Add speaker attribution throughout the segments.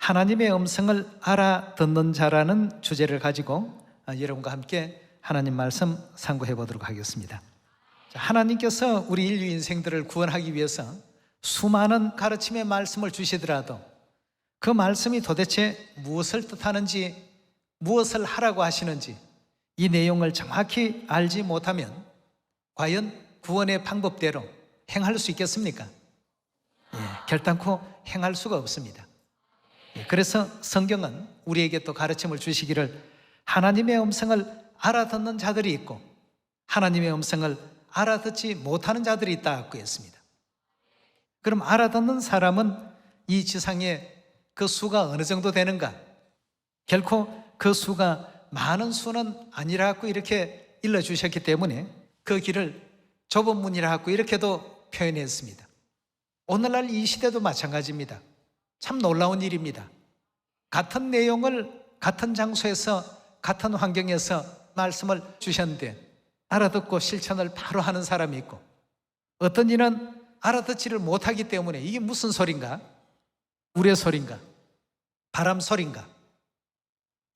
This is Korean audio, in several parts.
Speaker 1: 하나님의 음성을 알아듣는 자라는 주제를 가지고 여러분과 함께 하나님 말씀 상고해 보도록 하겠습니다. 하나님께서 우리 인류 인생들을 구원하기 위해서 수많은 가르침의 말씀을 주시더라도 그 말씀이 도대체 무엇을 뜻하는지, 무엇을 하라고 하시는지 이 내용을 정확히 알지 못하면 과연 구원의 방법대로 행할 수 있겠습니까? 결단코 행할 수가 없습니다. 그래서 성경은 우리에게 또 가르침을 주시기를 하나님의 음성을 알아듣는 자들이 있고 하나님의 음성을 알아듣지 못하는 자들이 있다고 했습니다. 그럼 알아듣는 사람은 이 지상에 그 수가 어느 정도 되는가? 결코 그 수가 많은 수는 아니라고 이렇게 일러주셨기 때문에 그 길을 좁은 문이라고 이렇게도 표현했습니다. 오늘날 이 시대도 마찬가지입니다. 참 놀라운 일입니다. 같은 내용을 같은 장소에서 같은 환경에서 말씀을 주셨는데 알아듣고 실천을 바로 하는 사람이 있고 어떤 이는 알아듣지를 못하기 때문에 이게 무슨 소린가? 우레 소린가? 바람 소린가?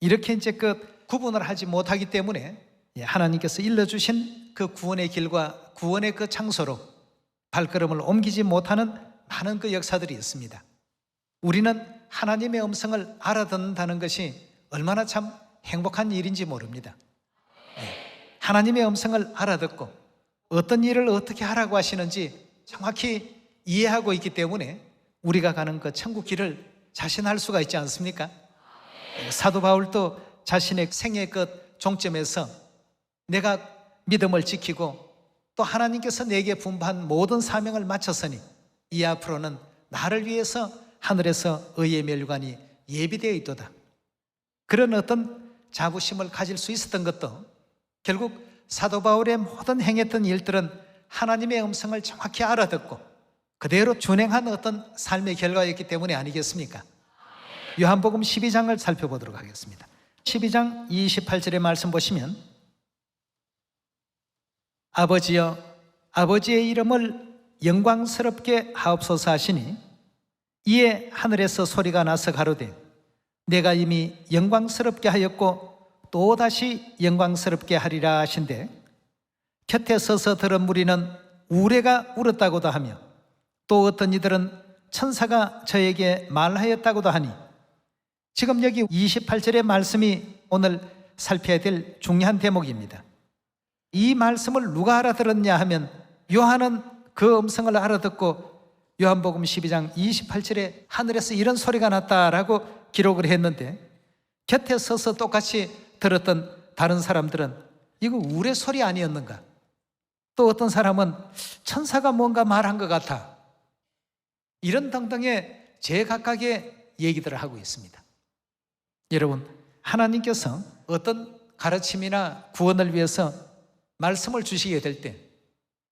Speaker 1: 이렇게 이제 구분을 하지 못하기 때문에 하나님께서 일러주신 그 구원의 길과 구원의 그 장소로 발걸음을 옮기지 못하는 많은 그 역사들이 있습니다. 우리는 하나님의 음성을 알아듣는다는 것이 얼마나 참 행복한 일인지 모릅니다. 하나님의 음성을 알아듣고 어떤 일을 어떻게 하라고 하시는지 정확히 이해하고 있기 때문에 우리가 가는 그 천국 길을 자신할 수가 있지 않습니까? 사도 바울도 자신의 생의 그 종점에서 내가 믿음을 지키고 또 하나님께서 내게 분부한 모든 사명을 마쳤으니 이 앞으로는 나를 위해서 하늘에서 의의 멸관이 예비되어 있도다. 그런 어떤 자부심을 가질 수 있었던 것도 결국 사도 바울의 모든 행했던 일들은 하나님의 음성을 정확히 알아듣고 그대로 준행한 어떤 삶의 결과였기 때문에 아니겠습니까? 요한복음 12장을 살펴보도록 하겠습니다. 12장 28절의 말씀 보시면 아버지여 아버지의 이름을 영광스럽게 하옵소서 하시니 이에 하늘에서 소리가 나서 가로되 내가 이미 영광스럽게 하였고 또다시 영광스럽게 하리라 하신대 곁에 서서 들은 무리는 우레가 울었다고도 하며 또 어떤 이들은 천사가 저에게 말하였다고도 하니 지금 여기 28절의 말씀이 오늘 살펴야 될 중요한 대목입니다. 이 말씀을 누가 알아들었냐 하면 요한은 그 음성을 알아듣고 요한복음 12장 28절에 하늘에서 이런 소리가 났다라고 기록을 했는데 곁에 서서 똑같이 들었던 다른 사람들은 이거 우레 소리 아니었는가? 또 어떤 사람은 천사가 뭔가 말한 것 같아. 이런 등등의 제각각의 얘기들을 하고 있습니다. 여러분, 하나님께서 어떤 가르침이나 구원을 위해서 말씀을 주시게 될 때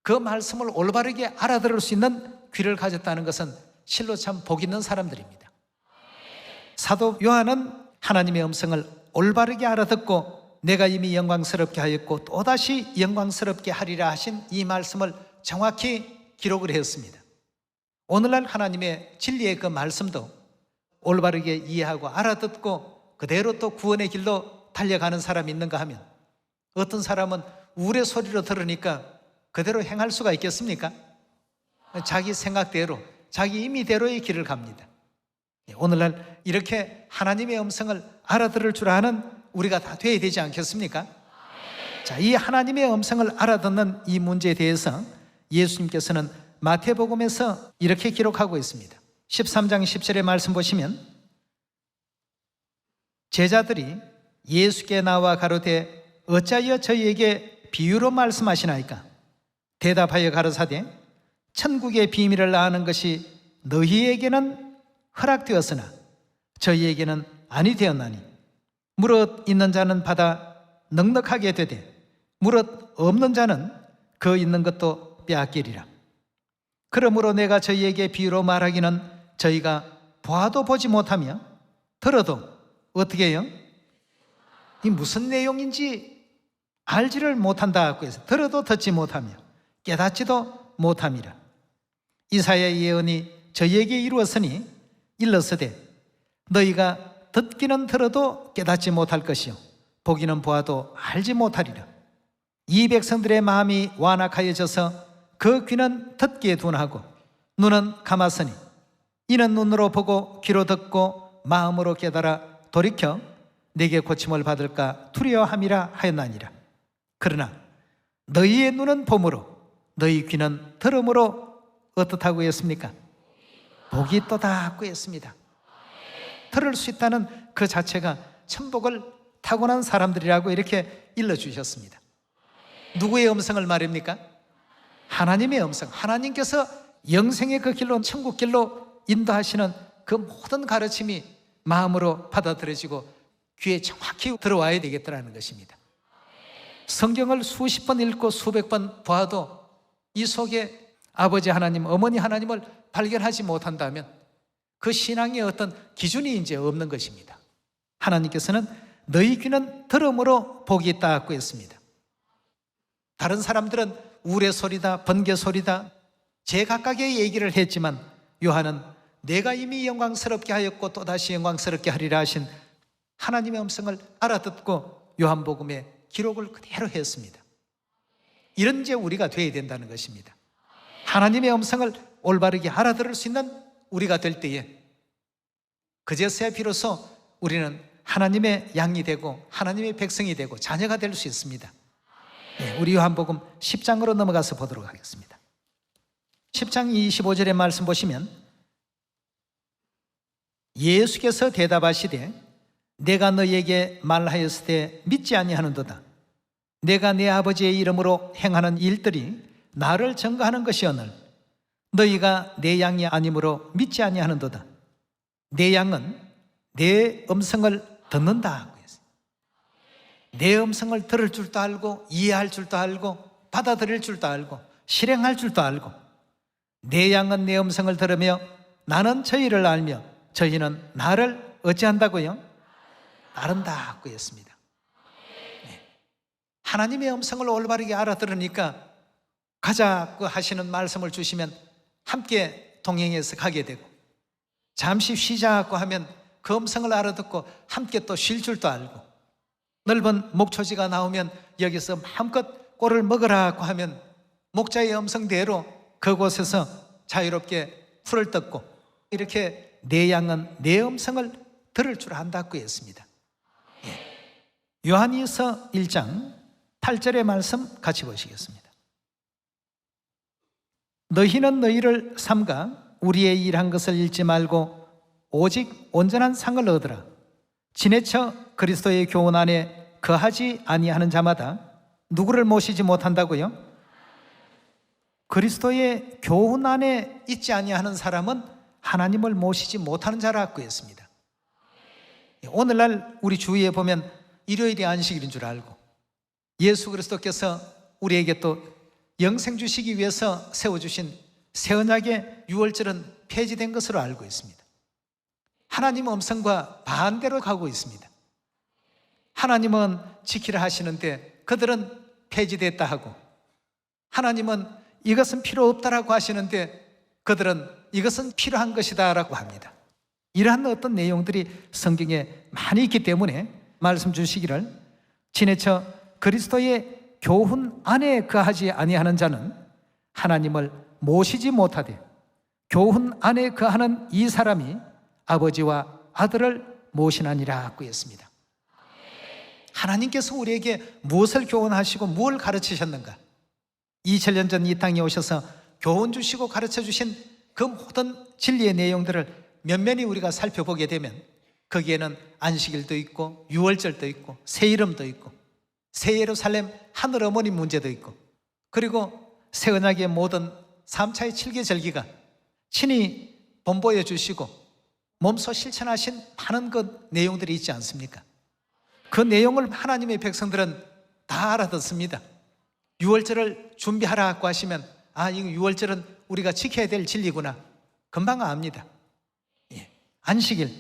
Speaker 1: 그 말씀을 올바르게 알아들을 수 있는 귀를 가졌다는 것은 실로 참 복 있는 사람들입니다. 사도 요한은 하나님의 음성을 올바르게 알아듣고 내가 이미 영광스럽게 하였고 또다시 영광스럽게 하리라 하신 이 말씀을 정확히 기록을 했습니다. 오늘날 하나님의 진리의 그 말씀도 올바르게 이해하고 알아듣고 그대로 또 구원의 길로 달려가는 사람이 있는가 하면 어떤 사람은 우레 소리로 들으니까 그대로 행할 수가 있겠습니까? 자기 생각대로 자기 임의대로의 길을 갑니다. 오늘날 이렇게 하나님의 음성을 알아들을 줄 아는 우리가 다 돼야 되지 않겠습니까? 자, 이 하나님의 음성을 알아듣는 이 문제에 대해서 예수님께서는 마태복음에서 이렇게 기록하고 있습니다. 13장 10절의 말씀 보시면 제자들이 예수께 나와 가로되 어찌하여 저희에게 비유로 말씀하시나이까? 대답하여 가로사대 천국의 비밀을 아는 것이 너희에게는 허락되었으나 저희에게는 아니 되었나니 무릇 있는 자는 받아 넉넉하게 되되 무릇 없는 자는 그 있는 것도 빼앗기리라. 그러므로 내가 저희에게 비유로 말하기는 저희가 보아도 보지 못하며 들어도 어떻게 해요? 이 무슨 내용인지 알지를 못한다고 해서 들어도 듣지 못하며 깨닫지도 못함이라. 이사야의 예언이 저희에게 이루었으니 일러서되 너희가 듣기는 들어도 깨닫지 못할 것이요 보기는 보아도 알지 못하리라. 이 백성들의 마음이 완악하여져서 그 귀는 듣기에 둔하고 눈은 감았으니 이는 눈으로 보고 귀로 듣고 마음으로 깨달아 돌이켜 내게 고침을 받을까 두려워함이라 하였나니라. 그러나 너희의 눈은 봄으로 너희 귀는 들음으로 어떻다고 했습니까? 복이 또다고 했습니다. 들을 수 있다는 그 자체가 천복을 타고난 사람들이라고 이렇게 일러주셨습니다. 누구의 음성을 말입니까? 하나님의 음성. 하나님께서 영생의 그 길로, 천국 길로 인도하시는 그 모든 가르침이 마음으로 받아들여지고 귀에 정확히 들어와야 되겠다는 것입니다. 성경을 수십 번 읽고 수백 번 봐도 이 속에 아버지 하나님, 어머니 하나님을 발견하지 못한다면 그 신앙의 어떤 기준이 이제 없는 것입니다. 하나님께서는 너희 귀는 들음으로 복이 있다고 했습니다. 다른 사람들은 우레소리다, 번개소리다, 제각각의 얘기를 했지만 요한은 내가 이미 영광스럽게 하였고 또다시 영광스럽게 하리라 하신 하나님의 음성을 알아듣고 요한복음에 기록을 그대로 했습니다. 이런 이제 우리가 되어야 된다는 것입니다. 하나님의 음성을 올바르게 알아들을 수 있는 우리가 될 때에 그제서야 비로소 우리는 하나님의 양이 되고 하나님의 백성이 되고 자녀가 될 수 있습니다. 네, 우리 요한복음 10장으로 넘어가서 보도록 하겠습니다. 10장 25절의 말씀 보시면 예수께서 대답하시되 내가 너희에게 말하였을 때 믿지 아니하는도다. 내가 내 아버지의 이름으로 행하는 일들이 나를 증거하는 것이오늘 너희가 내 양이 아니므로 믿지 아니하는도다. 내 양은 내 음성을 듣는다. 내 음성을 들을 줄도 알고 이해할 줄도 알고 받아들일 줄도 알고 실행할 줄도 알고 내 양은 내 음성을 들으며 나는 저희를 알며 저희는 나를 어찌한다고요? 따른다고 했습니다. 네. 하나님의 음성을 올바르게 알아들으니까 가자고 하시는 말씀을 주시면 함께 동행해서 가게 되고 잠시 쉬자고 하면 그 음성을 알아듣고 함께 또 쉴 줄도 알고 넓은 목초지가 나오면 여기서 마음껏 꼴을 먹으라고 하면 목자의 음성대로 그곳에서 자유롭게 풀을 뜯고 이렇게 내 양은 내 음성을 들을 줄 안다고 했습니다. 예. 요한일서 1장 8절의 말씀 같이 보시겠습니다. 너희는 너희를 삼가 우리의 일한 것을 잃지 말고 오직 온전한 상을 얻으라. 지내쳐 그리스도의 교훈 안에 거하지 아니하는 자마다 누구를 모시지 못한다고요? 그리스도의 교훈 안에 있지 아니하는 사람은 하나님을 모시지 못하는 자라고 했습니다. 오늘날 우리 주위에 보면 일요일이 안식일인 줄 알고 예수 그리스도께서 우리에게 또 영생 주시기 위해서 세워주신 새 언약의 유월절은 폐지된 것으로 알고 있습니다. 하나님의 음성과 반대로 가고 있습니다. 하나님은 지키라 하시는데 그들은 폐지됐다 하고 하나님은 이것은 필요 없다라고 하시는데 그들은 이것은 필요한 것이다 라고 합니다. 이러한 어떤 내용들이 성경에 많이 있기 때문에 말씀 주시기를 지내쳐 그리스도의 교훈 안에 거하지 아니하는 자는 하나님을 모시지 못하되 교훈 안에 거하는 이 사람이 아버지와 아들을 모시나니라고 했습니다. 하나님께서 우리에게 무엇을 교훈하시고 무엇을 가르치셨는가? 2000년 전 이 땅에 오셔서 교훈 주시고 가르쳐 주신 그 모든 진리의 내용들을 면면히 우리가 살펴보게 되면 거기에는 안식일도 있고 유월절도 있고 새 이름도 있고 새 예루살렘 하늘 어머니 문제도 있고 그리고 새 언약의 모든 3차의 7개 절기가 친히 본보여 주시고 몸소 실천하신 많은 그 내용들이 있지 않습니까? 그 내용을 하나님의 백성들은 다 알아듣습니다. 유월절을 준비하라고 하시면 이거 유월절은 우리가 지켜야 될 진리구나 금방 압니다. 예. 안식일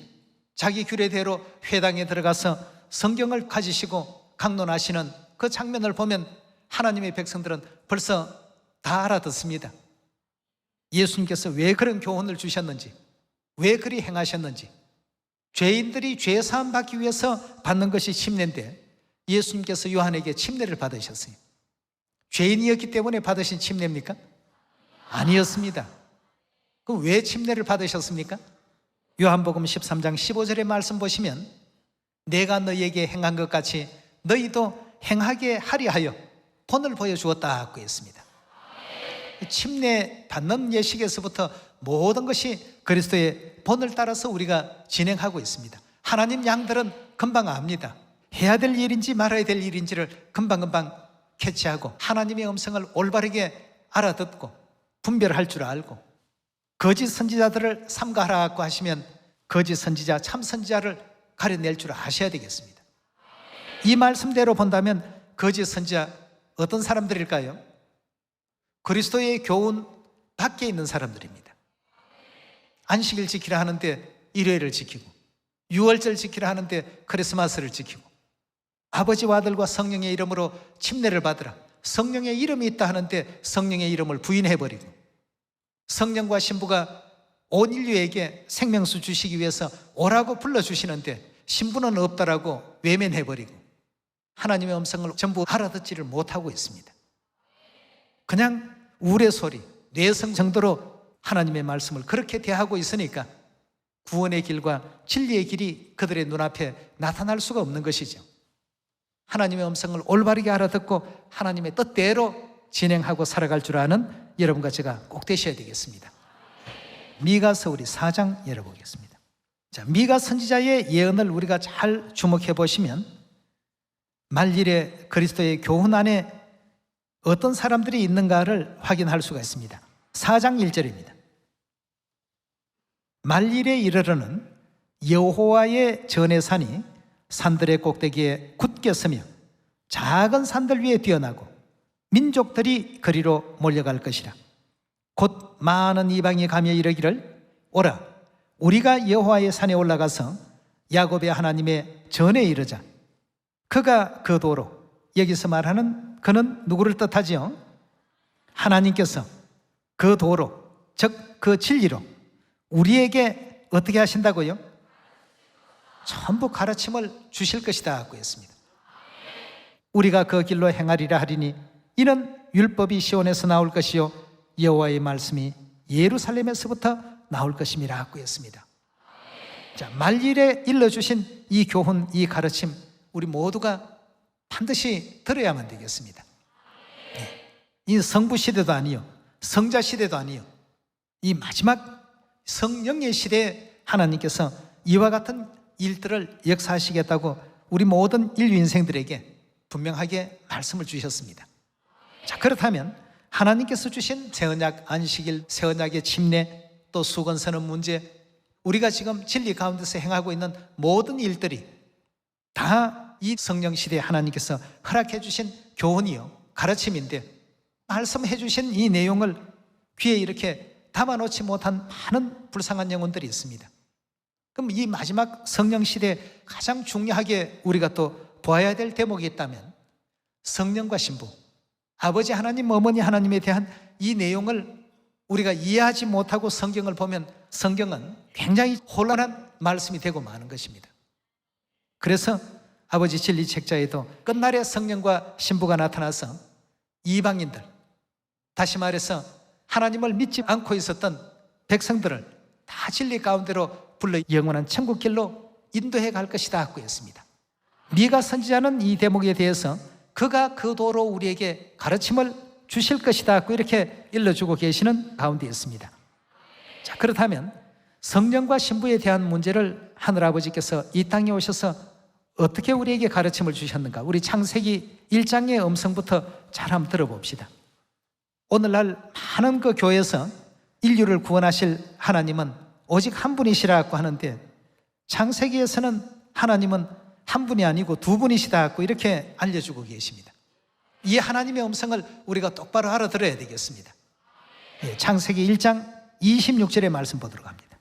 Speaker 1: 자기 규례대로 회당에 들어가서 성경을 가지시고 강론하시는 그 장면을 보면 하나님의 백성들은 벌써 다 알아듣습니다. 예수님께서 왜 그런 교훈을 주셨는지 왜 그리 행하셨는지 죄인들이 죄 사함 받기 위해서 받는 것이 침례인데 예수님께서 요한에게 침례를 받으셨어요. 죄인이었기 때문에 받으신 침례입니까? 아니었습니다. 그럼 왜 침례를 받으셨습니까? 요한복음 13장 15절의 말씀 보시면 내가 너희에게 행한 것 같이 너희도 행하게 하리 하여 본을 보여주었다고 했습니다. 침례 받는 예식에서부터 모든 것이 그리스도의 본을 따라서 우리가 진행하고 있습니다. 하나님 양들은 금방 압니다. 해야 될 일인지 말아야 될 일인지를 금방금방 캐치하고 하나님의 음성을 올바르게 알아듣고 분별할 줄 알고 거짓 선지자들을 삼가하라고 하시면 거짓 선지자, 참 선지자를 가려낼 줄 아셔야 되겠습니다. 이 말씀대로 본다면 거짓 선지자 어떤 사람들일까요? 그리스도의 교훈 밖에 있는 사람들입니다. 안식일 지키라 하는데 일요일을 지키고 유월절 지키라 하는데 크리스마스를 지키고 아버지와 아들과 성령의 이름으로 침례를 받으라, 성령의 이름이 있다 하는데 성령의 이름을 부인해버리고 성령과 신부가 온 인류에게 생명수 주시기 위해서 오라고 불러주시는데 신부는 없다라고 외면해버리고 하나님의 음성을 전부 알아듣지를 못하고 있습니다. 그냥 우레소리, 뇌성 정도로 하나님의 말씀을 그렇게 대하고 있으니까 구원의 길과 진리의 길이 그들의 눈앞에 나타날 수가 없는 것이죠. 하나님의 음성을 올바르게 알아듣고 하나님의 뜻대로 진행하고 살아갈 줄 아는 여러분과 제가 꼭 되셔야 되겠습니다. 미가서 우리 4장 열어보겠습니다. 자, 미가 선지자의 예언을 우리가 잘 주목해 보시면 말일에 그리스도의 교훈 안에 어떤 사람들이 있는가를 확인할 수가 있습니다. 4장 1절입니다. 말일에 이르러는 여호와의 전해산이 산들의 꼭대기에 굳게 서며 작은 산들 위에 뛰어나고 민족들이 그리로 몰려갈 것이라. 곧 많은 이방이 가며 이르기를 오라 우리가 여호와의 산에 올라가서 야곱의 하나님의 전에 이르자. 그가 그 도로, 여기서 말하는 그는 누구를 뜻하지요? 하나님께서 그 도로, 즉 그 진리로 우리에게 어떻게 하신다고요? 전부 가르침을 주실 것이다 하고 했습니다. 우리가 그 길로 행하리라 하리니 이는 율법이 시온에서 나올 것이요 여호와의 말씀이 예루살렘에서부터 나올 것임이라 하고 했습니다. 자, 말일에 일러주신 이 교훈, 이 가르침 우리 모두가 반드시 들어야만 되겠습니다. 이 성부 시대도 아니요 성자 시대도 아니요 이 마지막 성령의 시대에 하나님께서 이와 같은 일들을 역사하시겠다고 우리 모든 인류 인생들에게 분명하게 말씀을 주셨습니다. 자, 그렇다면 하나님께서 주신 새 언약 안식일, 새 언약의 침례, 또 수건서는 문제, 우리가 지금 진리 가운데서 행하고 있는 모든 일들이 다 이 성령 시대에 하나님께서 허락해 주신 교훈이요 가르침인데 말씀해 주신 이 내용을 귀에 이렇게 담아놓지 못한 많은 불쌍한 영혼들이 있습니다. 그럼 이 마지막 성령 시대에 가장 중요하게 우리가 또 보아야 될 대목이 있다면 성령과 신부, 아버지 하나님, 어머니 하나님에 대한 이 내용을 우리가 이해하지 못하고 성경을 보면 성경은 굉장히 혼란한 말씀이 되고 마는 것입니다. 그래서 아버지 진리 책자에도 끝날에 성령과 신부가 나타나서 이방인들, 다시 말해서 하나님을 믿지 않고 있었던 백성들을 다 진리 가운데로 불러 영원한 천국 길로 인도해 갈 것이다 하고 했습니다. 미가 선지자는 이 대목에 대해서 그가 그 도로 우리에게 가르침을 주실 것이다 하고 이렇게 일러주고 계시는 가운데 있습니다. 자, 그렇다면 성령과 신부에 대한 문제를 하늘아버지께서 이 땅에 오셔서 어떻게 우리에게 가르침을 주셨는가? 우리 창세기 1장의 음성부터 잘 한번 들어봅시다. 오늘날 많은 그 교회에서 인류를 구원하실 하나님은 오직 한 분이시라고 하는데 창세기에서는 하나님은 한 분이 아니고 두 분이시다고 이렇게 알려주고 계십니다. 이 하나님의 음성을 우리가 똑바로 알아들어야 되겠습니다. 창세기 1장 26절의 말씀 보도록 합니다.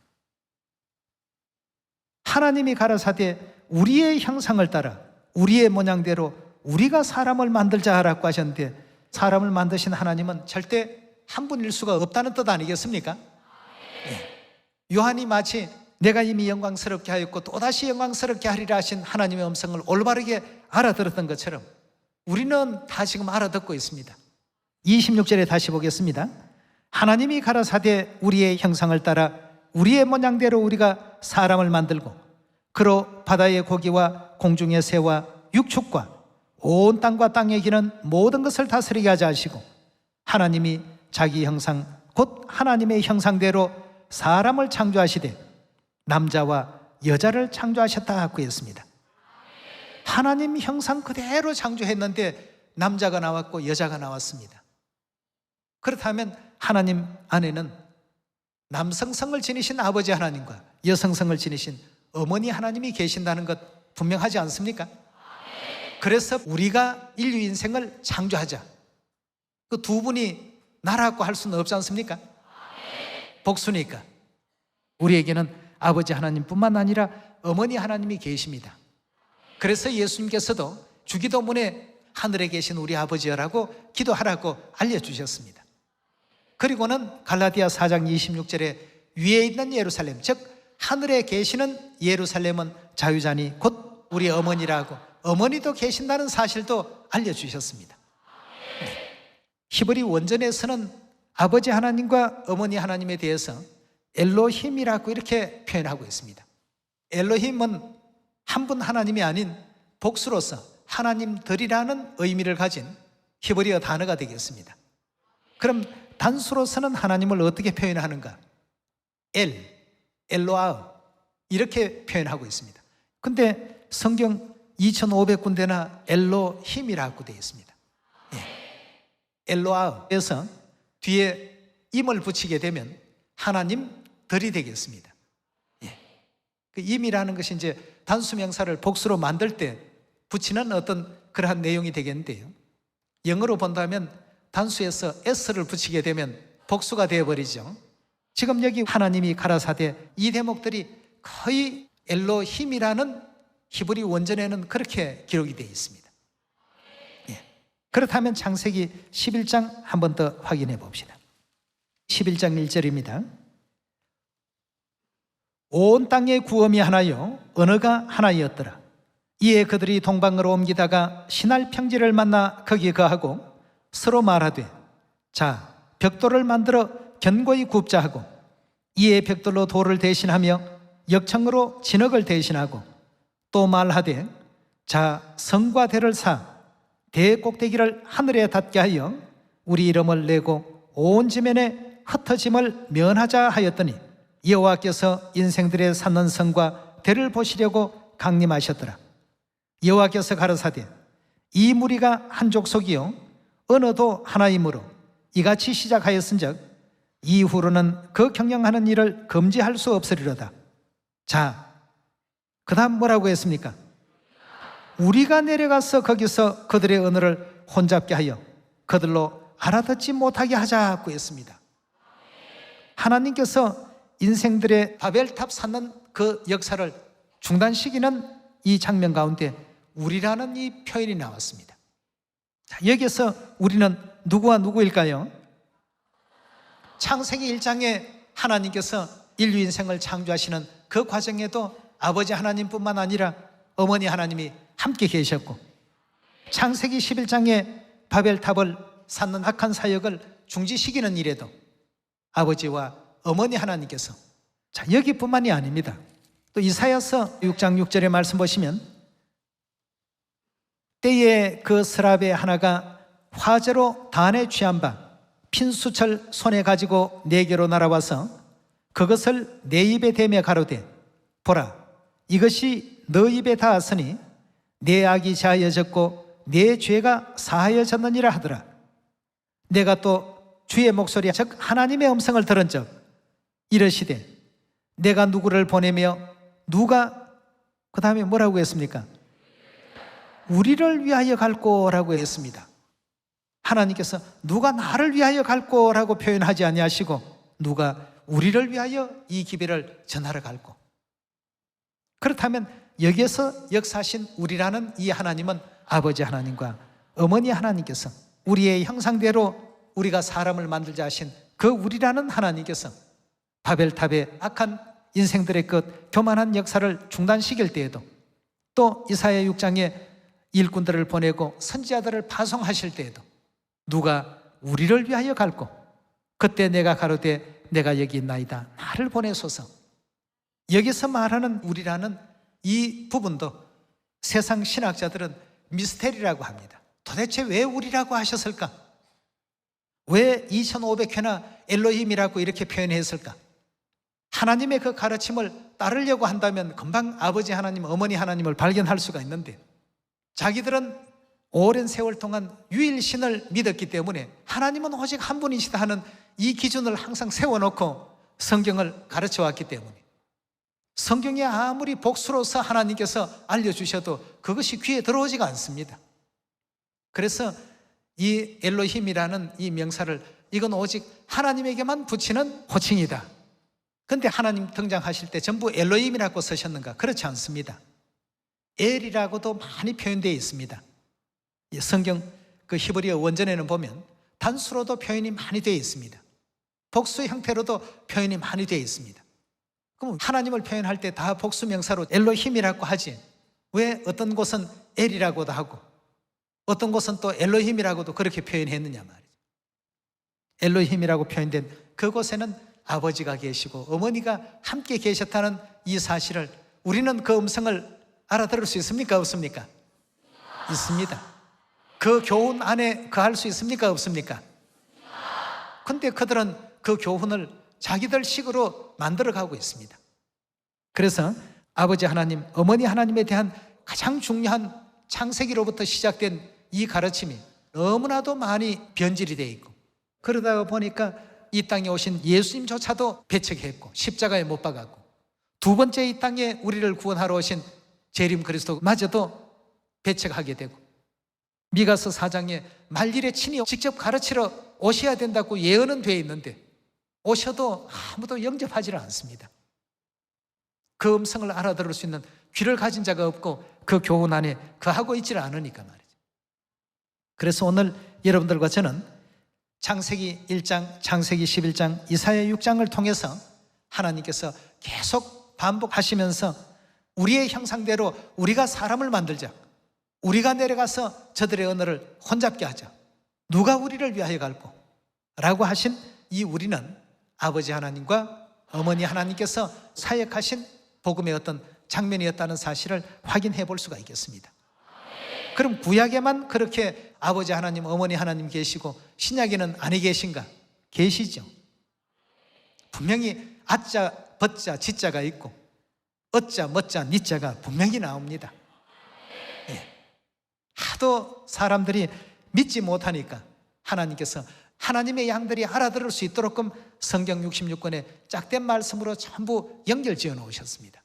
Speaker 1: 하나님이 가라사대 우리의 형상을 따라 우리의 모양대로 우리가 사람을 만들자 하라고 하셨는데 사람을 만드신 하나님은 절대 한 분일 수가 없다는 뜻 아니겠습니까? 요한이 마치 내가 이미 영광스럽게 하였고 또다시 영광스럽게 하리라 하신 하나님의 음성을 올바르게 알아들었던 것처럼 우리는 다 지금 알아듣고 있습니다. 26절에 다시 보겠습니다. 하나님이 가라사대 우리의 형상을 따라 우리의 모양대로 우리가 사람을 만들고 그로 바다의 고기와 공중의 새와 육축과 온 땅과 땅에 기는 모든 것을 다스리게 하자 하시고 하나님이 자기 형상 곧 하나님의 형상대로 사람을 창조하시되 남자와 여자를 창조하셨다 하고 했습니다. 하나님 형상 그대로 창조했는데 남자가 나왔고 여자가 나왔습니다. 그렇다면 하나님 안에는 남성성을 지니신 아버지 하나님과 여성성을 지니신 어머니 하나님이 계신다는 것 분명하지 않습니까? 그래서 우리가 인류 인생을 창조하자. 그 두 분이 나라고 할 수는 없지 않습니까? 복수니까. 우리에게는 아버지 하나님뿐만 아니라 어머니 하나님이 계십니다. 그래서 예수님께서도 주기도문에 하늘에 계신 우리 아버지여라고 기도하라고 알려주셨습니다. 그리고는 갈라디아 4장 26절에 위에 있는 예루살렘, 즉 하늘에 계시는 예루살렘은 자유자니 곧 우리 어머니라고 어머니도 계신다는 사실도 알려주셨습니다. 히브리 원전에서는 아버지 하나님과 어머니 하나님에 대해서 엘로힘이라고 이렇게 표현하고 있습니다. 엘로힘은 한 분 하나님이 아닌 복수로서 하나님들이라는 의미를 가진 히브리어 단어가 되겠습니다. 그럼 단수로서는 하나님을 어떻게 표현하는가? 엘로아 이렇게 표현하고 있습니다. 근데 성경 2500군데나 엘로힘이라고 되어 있습니다. 엘로아에서 뒤에 임을 붙이게 되면 하나님들이 되겠습니다. 그 임이라는 것이 이제 단수명사를 복수로 만들 때 붙이는 어떤 그러한 내용이 되겠는데요. 영어로 본다면 단수에서 s를 붙이게 되면 복수가 되어버리죠. 지금 여기 하나님이 가라사대 이 대목들이 거의 엘로힘이라는 히브리 원전에는 그렇게 기록이 되어 있습니다. 그렇다면 창세기 11장 한 번 더 확인해 봅시다. 11장 1절입니다. 온 땅의 구엄이 하나요 언어가 하나이었더라. 이에 그들이 동방으로 옮기다가 신할 평지를 만나 거기 거하고 서로 말하되 자 벽돌을 만들어 견고히 굽자 하고 이에 벽돌로 돌을 대신하며 역청으로 진흙을 대신하고 또 말하되 자 성과 대를 사 대 꼭대기를 하늘에 닿게 하여 우리 이름을 내고 온 지면에 흩어짐을 면하자 하였더니 여호와께서 인생들의 쌓는 성과 대를 보시려고 강림하셨더라. 여호와께서 가라사대 이 무리가 한 족속이요 언어도 하나이므로 이같이 시작하였은즉 이후로는 그 경영하는 일을 금지할 수 없으리로다. 자, 그 다음 뭐라고 했습니까? 우리가 내려가서 거기서 그들의 언어를 혼잡게 하여 그들로 알아듣지 못하게 하자고 했습니다. 하나님께서 인생들의 바벨탑 쌓는 그 역사를 중단시키는 이 장면 가운데 우리라는 이 표현이 나왔습니다. 자, 여기서 우리는 누구와 누구일까요? 창세기 1장에 하나님께서 인류 인생을 창조하시는 그 과정에도 아버지 하나님뿐만 아니라 어머니 하나님이 함께 계셨고 창세기 11장에 바벨탑을 쌓는 악한 사역을 중지시키는 일에도 아버지와 어머니 하나님께서 자 여기뿐만이 아닙니다. 또 이사야서 6장 6절의 말씀 보시면 때에 그 스랍의 하나가 화재로 단에 취한 바 핀수철 손에 가지고 내게로 날아와서 그것을 내 입에 대며 가로되 보라 이것이 너 입에 닿았으니 내 악이 자하여졌고 내 죄가 사하여졌느니라 하더라. 내가 또 주의 목소리 즉 하나님의 음성을 들은 적 이르시되 내가 누구를 보내며 누가 그 다음에 뭐라고 했습니까? 우리를 위하여 갈꼬라고 했습니다. 하나님께서 누가 나를 위하여 갈꼬라고 표현하지 아니하시고 누가 우리를 위하여 이 기별을 전하러 갈꼬. 그렇다면 여기에서 역사하신 우리라는 이 하나님은 아버지 하나님과 어머니 하나님께서 우리의 형상대로 우리가 사람을 만들자 하신 그 우리라는 하나님께서 바벨탑의 악한 인생들의 그 교만한 역사를 중단시킬 때에도, 또 이사야 6장에 일꾼들을 보내고 선지자들을 파송하실 때에도 누가 우리를 위하여 갈고, 그때 내가 가로되 내가 여기 있나이다, 나를 보내소서. 여기서 말하는 우리라는 이 부분도 세상 신학자들은 미스테리라고 합니다. 도대체 왜 우리라고 하셨을까? 왜 2500회나 엘로힘이라고 이렇게 표현했을까? 하나님의 그 가르침을 따르려고 한다면 금방 아버지 하나님, 어머니 하나님을 발견할 수가 있는데, 자기들은 오랜 세월 동안 유일신을 믿었기 때문에 하나님은 오직 한 분이시다 하는 이 기준을 항상 세워놓고 성경을 가르쳐 왔기 때문에, 성경이 아무리 복수로서 하나님께서 알려주셔도 그것이 귀에 들어오지가 않습니다. 그래서 이 엘로힘이라는 이 명사를, 이건 오직 하나님에게만 붙이는 호칭이다. 근데 하나님 등장하실 때 전부 엘로힘이라고 쓰셨는가? 그렇지 않습니다. 엘이라고도 많이 표현되어 있습니다. 성경 그 히브리어 원전에는 보면 단수로도 표현이 많이 되어 있습니다. 복수 형태로도 표현이 많이 되어 있습니다. 그럼 하나님을 표현할 때 다 복수 명사로 엘로힘이라고 하지, 왜 어떤 곳은 엘이라고도 하고 어떤 곳은 또 엘로힘이라고도 그렇게 표현했느냐 말이죠. 엘로힘이라고 표현된 그곳에는 아버지가 계시고 어머니가 함께 계셨다는 이 사실을, 우리는 그 음성을 알아들을 수 있습니까? 없습니까? 있습니다. 그 교훈 안에 거할 수 있습니까? 없습니까? 근데 그들은 그 교훈을 자기들 식으로 만들어가고 있습니다. 그래서 아버지 하나님, 어머니 하나님에 대한 가장 중요한 창세기로부터 시작된 이 가르침이 너무나도 많이 변질이 되어 있고, 그러다가 보니까 이 땅에 오신 예수님조차도 배척했고 십자가에 못 박았고, 두 번째 이 땅에 우리를 구원하러 오신 재림 그리스도마저도 배척하게 되고, 미가서 4장에 말일에 친히 직접 가르치러 오셔야 된다고 예언은 되어 있는데 오셔도 아무도 영접하지를 않습니다. 그 음성을 알아들을 수 있는 귀를 가진 자가 없고 그 교훈 안에 거하고 있지를 않으니까 말이죠. 그래서 오늘 여러분들과 저는 창세기 1장, 창세기 11장, 이사야 6장을 통해서 하나님께서 계속 반복하시면서 우리의 형상대로 우리가 사람을 만들자, 우리가 내려가서 저들의 언어를 혼잡게 하자, 누가 우리를 위하여 갈고 라고 하신 이 우리는 아버지 하나님과 어머니 하나님께서 사역하신 복음의 어떤 장면이었다는 사실을 확인해 볼 수가 있겠습니다. 그럼 구약에만 그렇게 아버지 하나님, 어머니 하나님 계시고 신약에는 아니 계신가? 계시죠. 분명히 아자, 벗자, 지자가 있고 어자, 멋자, 니자가 분명히 나옵니다. 예. 하도 사람들이 믿지 못하니까 하나님께서 하나님의 양들이 알아들을 수 있도록끔 성경 66권의 짝된 말씀으로 전부 연결 지어 놓으셨습니다.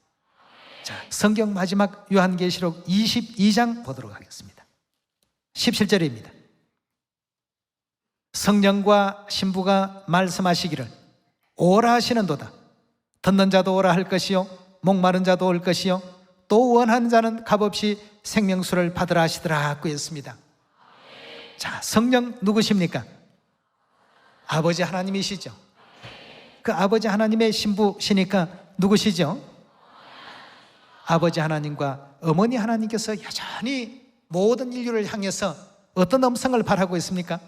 Speaker 1: 자, 성경 마지막 요한계시록 22장 보도록 하겠습니다. 17절입니다. 성령과 신부가 말씀하시기를 오라 하시는도다. 듣는 자도 오라 할 것이요 목마른 자도 올 것이요 또 원하는 자는 값없이 생명수를 받으라 하시더라고 했습니다. 자, 성령 누구십니까? 아버지 하나님이시죠. 그 아버지 하나님의 신부시니까 누구시죠? 아버지 하나님과 어머니 하나님께서 여전히 모든 인류를 향해서 어떤 음성을 바라고 있습니까?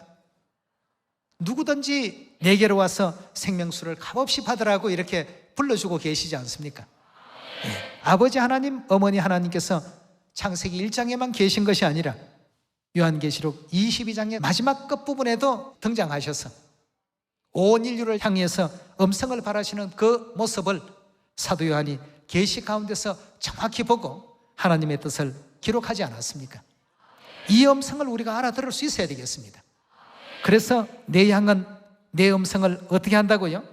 Speaker 1: 누구든지 내게로 와서 생명수를 값없이 받으라고 이렇게 불러주고 계시지 않습니까? 네. 아버지 하나님, 어머니 하나님께서 창세기 1장에만 계신 것이 아니라 요한계시록 22장의 마지막 끝부분에도 등장하셔서 온 인류를 향해서 음성을 바라시는 그 모습을 사도 요한이 계시 가운데서 정확히 보고 하나님의 뜻을 기록하지 않았습니까? 이 음성을 우리가 알아들을 수 있어야 되겠습니다. 그래서 내 양은 내 음성을 어떻게 한다고요?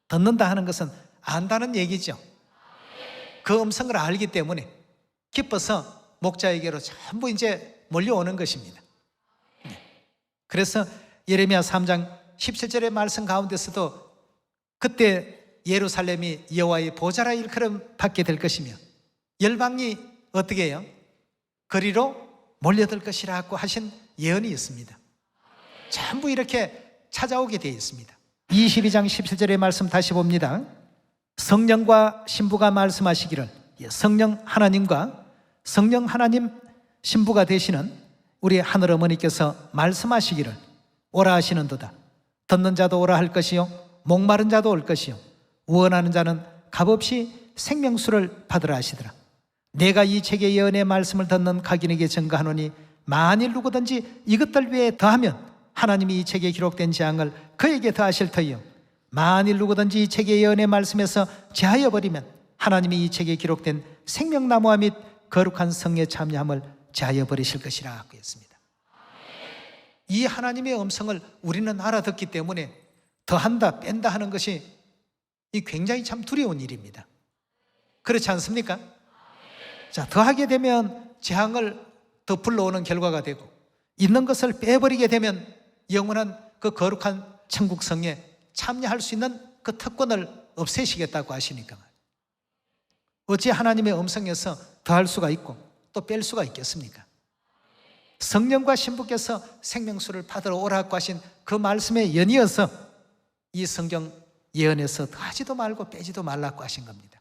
Speaker 1: 듣는다 하는 것은 안다는 얘기죠. 그 음성을 알기 때문에 기뻐서 목자에게로 전부 이제 몰려오는 것입니다. 그래서 예레미야 3장 17절의 말씀 가운데서도 그때 예루살렘이 여호와의 보좌라 일컬음 받게 될 것이며 열방이 어떻게 해요? 그리로 몰려들 것이라고 하신 예언이 있습니다. 전부 이렇게 찾아오게 되어 있습니다. 22장 17절의 말씀 다시 봅니다. 성령과 신부가 말씀하시기를, 성령 하나님과 성령 하나님 신부가 되시는 우리 하늘 어머니께서 말씀하시기를 오라 하시는도다. 듣는 자도 오라 할 것이요 목마른 자도 올 것이요 원하는 자는 값없이 생명수를 받으라 하시더라. 내가 이 책의 예언의 말씀을 듣는 각인에게 증거하노니 만일 누구든지 이것들 외에 더하면 하나님이 이 책에 기록된 재앙을 그에게 더하실 터이요 만일 누구든지 이 책의 예언의 말씀에서 제하여 버리면 하나님이 이 책에 기록된 생명나무와 및 거룩한 성에 참여함을 제하여 버리실 것이라 하고 했습니다. 이 하나님의 음성을 우리는 알아듣기 때문에 더한다 뺀다 하는 것이 이 굉장히 참 두려운 일입니다. 그렇지 않습니까? 자, 더하게 되면 재앙을 더 불러오는 결과가 되고 있는 것을 빼버리게 되면 영원한 그 거룩한 천국 성에 참여할 수 있는 그 특권을 없애시겠다고 하시니까 어찌 하나님의 음성에서 더할 수가 있고 또 뺄 수가 있겠습니까? 성령과 신부께서 생명수를 받으러 오라고 하신 그 말씀에 연이어서 이 성경 예언에서 더하지도 말고 빼지도 말라고 하신 겁니다.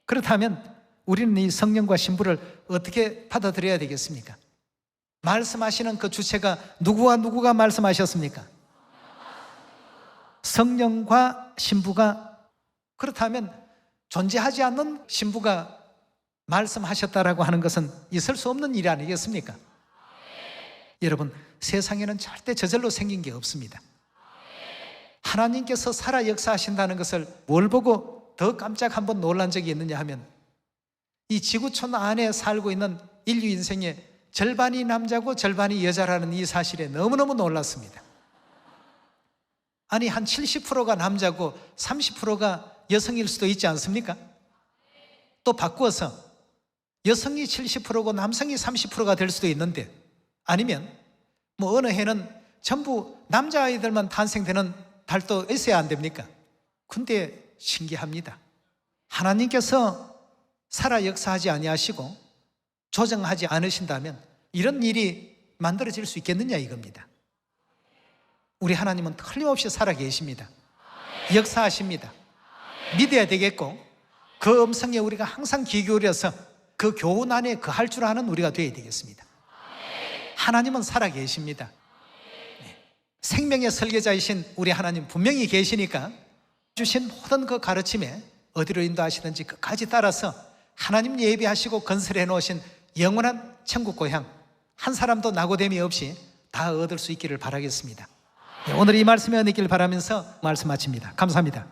Speaker 1: 그렇다면 우리는 이 성령과 신부를 어떻게 받아들여야 되겠습니까? 말씀하시는 그 주체가 누구와 누구가 말씀하셨습니까? 성령과 신부가. 그렇다면 존재하지 않는 신부가 말씀하셨다라고 하는 것은 있을 수 없는 일이 아니겠습니까? 여러분, 세상에는 절대 저절로 생긴 게 없습니다. 하나님께서 살아 역사하신다는 것을 뭘 보고 더 깜짝 한번 놀란 적이 있느냐 하면 이 지구촌 안에 살고 있는 인류 인생의 절반이 남자고 절반이 여자라는 이 사실에 너무너무 놀랐습니다. 아니, 한 70%가 남자고 30%가 여성일 수도 있지 않습니까? 또 바꾸어서 여성이 70%고 남성이 30%가 될 수도 있는데, 아니면 뭐 어느 해는 전부 남자아이들만 탄생되는 달도 있어야 안 됩니까? 근데 신기합니다. 하나님께서 살아 역사하지 아니하시고 조정하지 않으신다면 이런 일이 만들어질 수 있겠느냐 이겁니다. 우리 하나님은 틀림없이 살아 계십니다. 역사하십니다. 믿어야 되겠고 그 음성에 우리가 항상 귀 기울여서 그 교훈 안에 거할 줄 아는 우리가 되어야 되겠습니다. 하나님은 살아 계십니다. 생명의 설계자이신 우리 하나님 분명히 계시니까 주신 모든 그 가르침에 어디로 인도하시든지 끝까지 따라서 하나님 예비하시고 건설해 놓으신 영원한 천국 고향 한 사람도 낙오됨이 없이 다 얻을 수 있기를 바라겠습니다. 오늘 이 말씀에 얻기를 바라면서 말씀 마칩니다. 감사합니다.